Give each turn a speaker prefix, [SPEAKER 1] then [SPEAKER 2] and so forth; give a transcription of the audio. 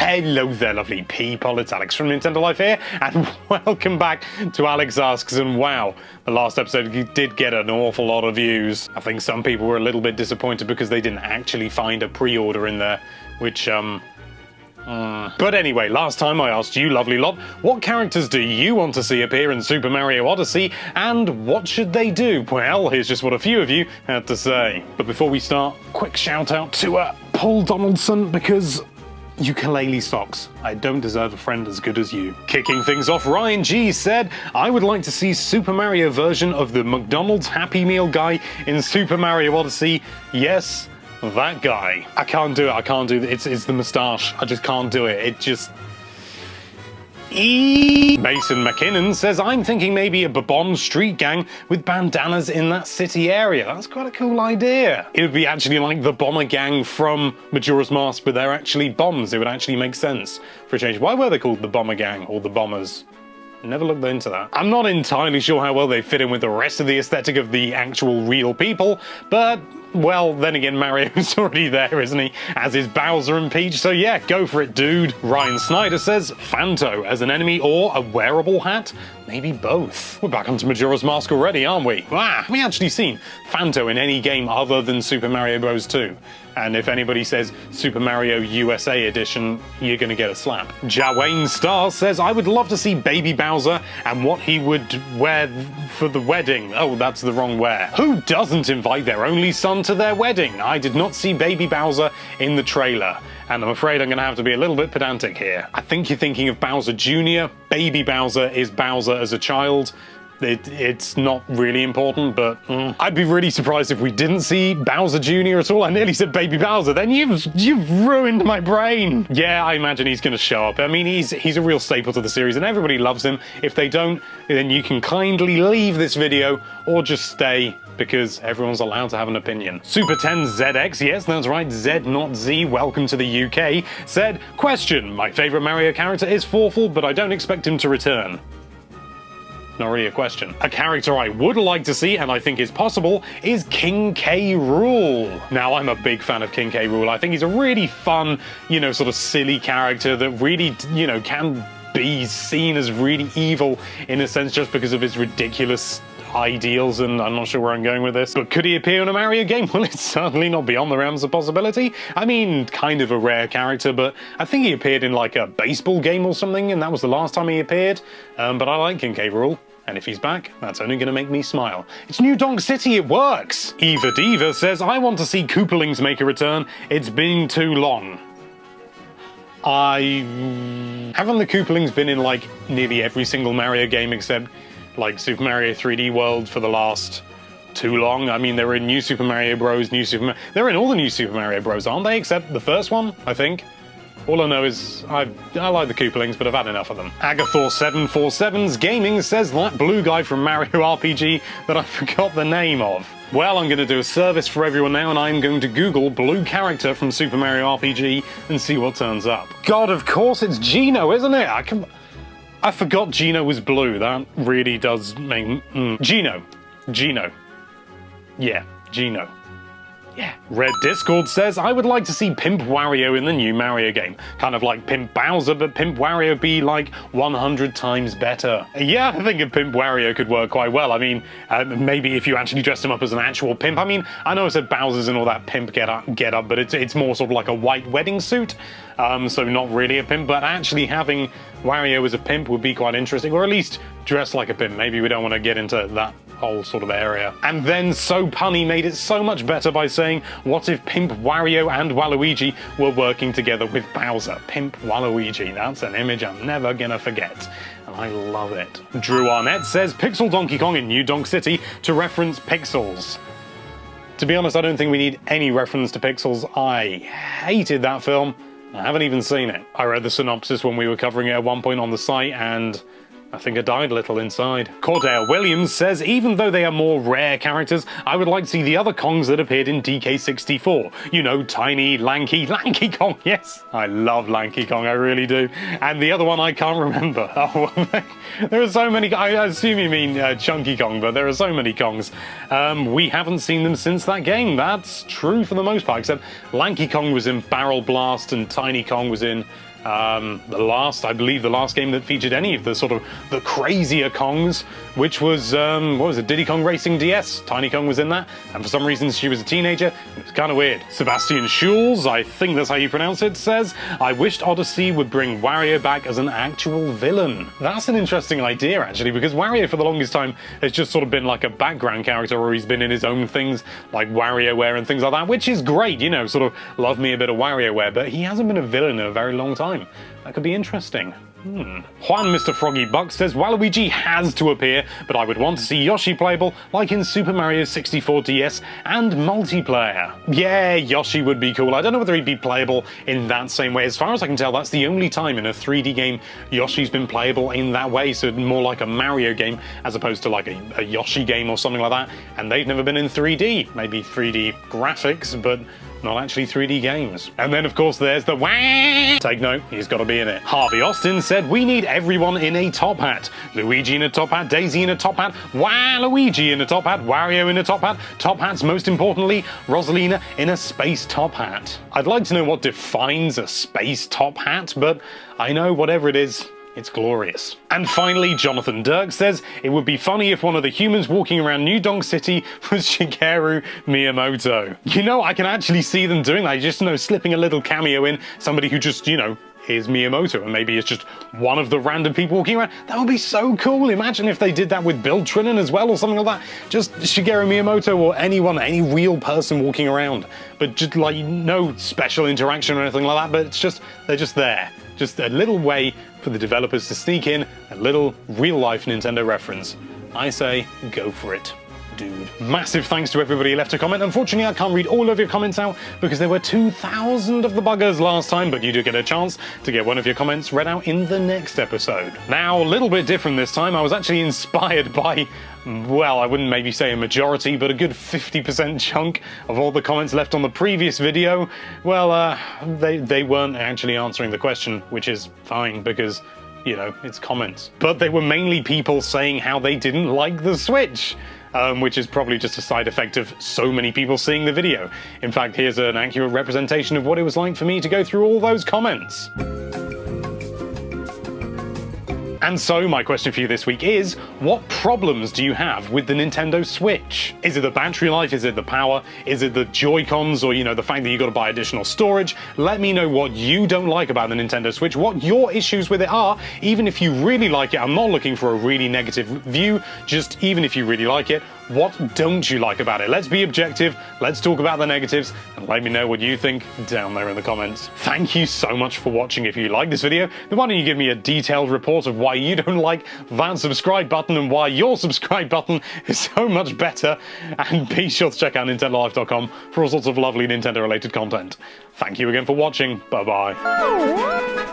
[SPEAKER 1] Hello there, lovely people. It's Alex from Nintendo Life here, and welcome back to Alex Asks. And wow, the last episode did get an awful lot of views. I think some people were a little bit disappointed because they didn't actually find a pre-order in there, which, But anyway, last time I asked you, lovely lot, what characters do you want to see appear in Super Mario Odyssey, and what should they do? Well, here's just what a few of you had to say. But before we start, quick shout out to Paul Donaldson, because ukulele socks. I don't deserve a friend as good as you. Kicking things off, Ryan G said, I would like to see Super Mario version of the McDonald's Happy Meal guy in Super Mario Odyssey. Yes, that guy. I can't do it. I can't do it. It's the moustache. I just can't do it. It just... Mason McKinnon says, I'm thinking maybe a Bobon street gang with bandanas in that city area. That's quite a cool idea. It would be actually like the bomber gang from Majora's Mask, but they're actually bombs. It would actually make sense for a change. Why were they called the bomber gang or the bombers? Never looked into that. I'm not entirely sure how well they fit in with the rest of the aesthetic of the actual real people, but, well, then again, Mario's already there, isn't he? As is Bowser and Peach, so yeah, go for it, dude. Ryan Snyder says, Phanto as an enemy or a wearable hat? Maybe both. We're back onto Majora's Mask already, aren't we? Have we actually seen Phanto in any game other than Super Mario Bros. 2? And if anybody says Super Mario USA Edition, you're gonna get a slap. Jawain Star says, I would love to see Baby Bowser and what he would wear for the wedding. Oh, that's the wrong wear. Who doesn't invite their only son to their wedding? I did not see Baby Bowser in the trailer, and I'm afraid I'm gonna have to be a little bit pedantic here. I think you're thinking of Bowser Jr. Baby Bowser is Bowser as a child. It's not really important, but I'd be really surprised if we didn't see Bowser Jr. at all. I nearly said Baby Bowser, then you've ruined my brain. Yeah, I imagine he's gonna show up. I mean, he's a real staple to the series and everybody loves him. If they don't, then you can kindly leave this video or just stay, because everyone's allowed to have an opinion. Super10ZX, yes, that's right, Z not Z, welcome to the UK, said, question, my favourite Mario character is Forful, but I don't expect him to return. Not really a question. A character I would like to see, and I think is possible, is King K. Rool. Now, I'm a big fan of King K. Rool. I think he's a really fun, sort of silly character that really, can be seen as really evil in a sense just because of his ridiculous ideals, and I'm not sure where I'm going with this. But could he appear in a Mario game? Well, it's certainly not beyond the realms of possibility. I mean, kind of a rare character, but I think he appeared in like a baseball game or something, and that was the last time he appeared. But I like King K. Rool. And if he's back, that's only going to make me smile. It's New Donk City, it works! Eva Diva says, I want to see Koopalings make a return. It's been too long. Haven't the Koopalings been in, like, nearly every single Mario game except, like, Super Mario 3D World for the last too long? I mean, they were in New Super Mario Bros, they're in all the new Super Mario Bros, aren't they? Except the first one, I think. All I know is I like the Koopalings, but I've had enough of them. Agathor747's Gaming says that blue guy from Mario RPG that I forgot the name of. Well, I'm going to do a service for everyone now, and I'm going to Google blue character from Super Mario RPG and see what turns up. God, of course it's Geno, isn't it? I forgot Geno was blue. That really does make... Geno. Yeah, Geno. Yeah. Red Discord says, I would like to see Pimp Wario in the new Mario game. Kind of like Pimp Bowser, but Pimp Wario be like 100 times better. Yeah, I think a Pimp Wario could work quite well. I mean, maybe if you actually dressed him up as an actual pimp. I mean, I know I said Bowser's and all that pimp get up, but it's more sort of like a white wedding suit. So not really a pimp, but actually having Wario as a pimp would be quite interesting, or at least dress like a pimp. Maybe we don't want to get into that whole sort of area. And then So Punny made it so much better by saying, what if Pimp Wario and Waluigi were working together with Bowser? Pimp Waluigi, that's an image I'm never gonna forget. And I love it. Drew Arnett says, Pixel Donkey Kong in New Donk City to reference Pixels. To be honest, I don't think we need any reference to Pixels. I hated that film. I haven't even seen it. I read the synopsis when we were covering it at one point on the site, and I think I died a little inside. Cordell Williams says, even though they are more rare characters, I would like to see the other Kongs that appeared in DK64. You know, tiny, lanky Kong, yes. I love Lanky Kong, I really do. And the other one I can't remember. Oh, there are so many, I assume you mean Chunky Kong, but there are so many Kongs. We haven't seen them since that game, that's true for the most part, except Lanky Kong was in Barrel Blast and Tiny Kong was in I believe the last game that featured any of the sort of the crazier Kongs, which was, what was it, Diddy Kong Racing DS? Tiny Kong was in that, and for some reason she was a teenager. It was kind of weird. Sebastian Schulz, I think that's how you pronounce it, says, I wished Odyssey would bring Wario back as an actual villain. That's an interesting idea, actually, because Wario for the longest time has just sort of been like a background character, or he's been in his own things, like WarioWare and things like that, which is great, you know, sort of love me a bit of WarioWare, but he hasn't been a villain in a very long time. That could be interesting. Juan Mr. Froggy Buck says, Waluigi has to appear, but I would want to see Yoshi playable, like in Super Mario 64 DS and multiplayer. Yeah, Yoshi would be cool. I don't know whether he'd be playable in that same way. As far as I can tell, that's the only time in a 3D game Yoshi's been playable in that way, so more like a Mario game as opposed to like a Yoshi game or something like that. And they've never been in 3D. Maybe 3D graphics, but not actually 3D games. And then, of course, there's the wah! Take note, he's got to be in it. Harvey Austin said, we need everyone in a top hat. Luigi in a top hat, Daisy in a top hat, Waluigi in a top hat, Wario in a top hats, most importantly, Rosalina in a space top hat. I'd like to know what defines a space top hat, but I know whatever it is, it's glorious. And finally, Jonathan Dirk says, it would be funny if one of the humans walking around New Donk City was Shigeru Miyamoto. You know, I can actually see them doing that, just, you know, slipping a little cameo in, somebody who just, you know, is Miyamoto, and maybe it's just one of the random people walking around. That would be so cool. Imagine if they did that with Bill Trinan as well, or something like that. Just Shigeru Miyamoto or anyone, any real person walking around. But just like no special interaction or anything like that, but it's just, they're just there. Just a little way for the developers to sneak in a little real-life Nintendo reference. I say, go for it, dude. Massive thanks to everybody who left a comment. Unfortunately, I can't read all of your comments out because there were 2,000 of the buggers last time, but you do get a chance to get one of your comments read out in the next episode. Now, a little bit different this time. I was actually inspired by, well, I wouldn't maybe say a majority, but a good 50% chunk of all the comments left on the previous video. Well, they weren't actually answering the question, which is fine because, you know, it's comments. But they were mainly people saying how they didn't like the Switch. Which is probably just a side effect of so many people seeing the video. In fact, here's an accurate representation of what it was like for me to go through all those comments. And so, my question for you this week is, what problems do you have with the Nintendo Switch? Is it the battery life? Is it the power? Is it the Joy-Cons? Or, you know, the fact that you got to buy additional storage? Let me know what you don't like about the Nintendo Switch, what your issues with it are. Even if you really like it, I'm not looking for a really negative view, just even if you really like it, what don't you like about it? Let's be objective, let's talk about the negatives, and let me know what you think down there in the comments. Thank you so much for watching. If you like this video, then why don't you give me a detailed report of why you don't like that subscribe button and why your subscribe button is so much better, and be sure to check out NintendoLife.com for all sorts of lovely Nintendo related content. Thank you again for watching, bye bye.